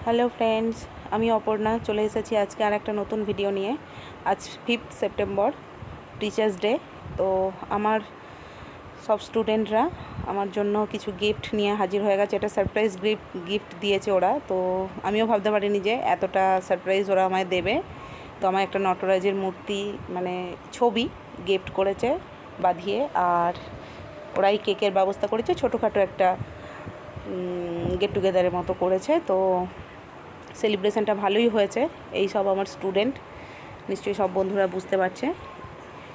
Hello friends, আমি অপর্ণা চলে এসেছি আজকে আর একটা নতুন ভিডিও নিয়ে। আজ 5th সেপ্টেম্বর, টিচার্স ডে। তো আমার সব স্টুডেন্টরা আমার জন্য কিছু গিফট নিয়ে হাজির হয়ে গেছে। এটা সারপ্রাইজ গিফট দিয়েছে ওরা। তো আমিও ভাবতে পারিনি যে এতটা সারপ্রাইজ ওরা আমায় দেবে। তো আমায় একটা নটরাজের মূর্তি মানে ছবি গিফট করেছে বাঁধিয়ে, আর ওরাই কেকের ব্যবস্থা করেছে, ছোটোখাটো একটা গেট টুগেদারের মতো করেছে। তো সেলিব্রেশনটা ভালোই হয়েছে। এই সব আমার স্টুডেন্ট, নিশ্চয়ই সব বন্ধুরা বুঝতে পারছে,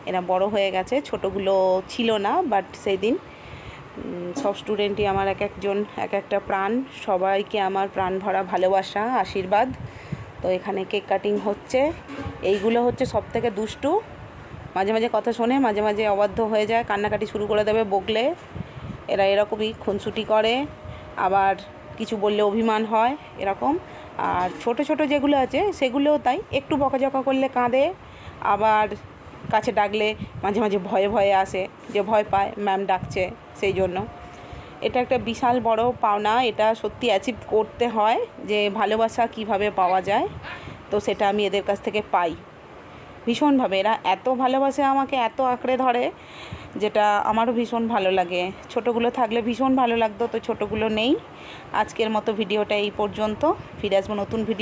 এরা বড় হয়ে গেছে, ছোটোগুলো ছিল না। বাট সেই দিন সব স্টুডেন্টই আমার এক একটা প্রাণ, সবাইকে আমার প্রাণ ভরা ভালোবাসা, আশীর্বাদ। তো এখানে কেক কাটিং হচ্ছে। এইগুলো হচ্ছে সব থেকে দুষ্টু, মাঝে মাঝে কথা শোনে, মাঝে মাঝে অবাধ্য হয়ে যায়, কান্নাকাটি শুরু করে দেবে বকলে। এরা এরকমই খুনসুটি করে, আবার কিছু বললে অভিমান হয় এরকম। আর ছোট ছোট যেগুলো আছে সেগুলোও তাই, একটু বকাঝকা করলে কাঁদে, আবার কাছে ডাকলে মাঝে মাঝে ভয়ে ভয়ে আসে, যে ভয় পায় ম্যাম ডাকছে সেই জন্য। এটা একটা বিশাল বড় পাওনা, এটা সত্যি অ্যাচিভ করতে হয় যে ভালোবাসা কিভাবে পাওয়া যায়। তো সেটা আমি এদের কাছ থেকে পাই ভীষণভাবে। এরা এত ভালোবাসে আমাকে, এত আঁকড়ে ধরে, যেটা আমারও ভীষণ ভালো লাগে। ছোটোগুলো থাকলে ভীষণ ভালো লাগতো, তো ছোটোগুলো নেই। আজকের মতো ভিডিওটা এই পর্যন্ত, ফিরে আসবো নতুন ভিডিও।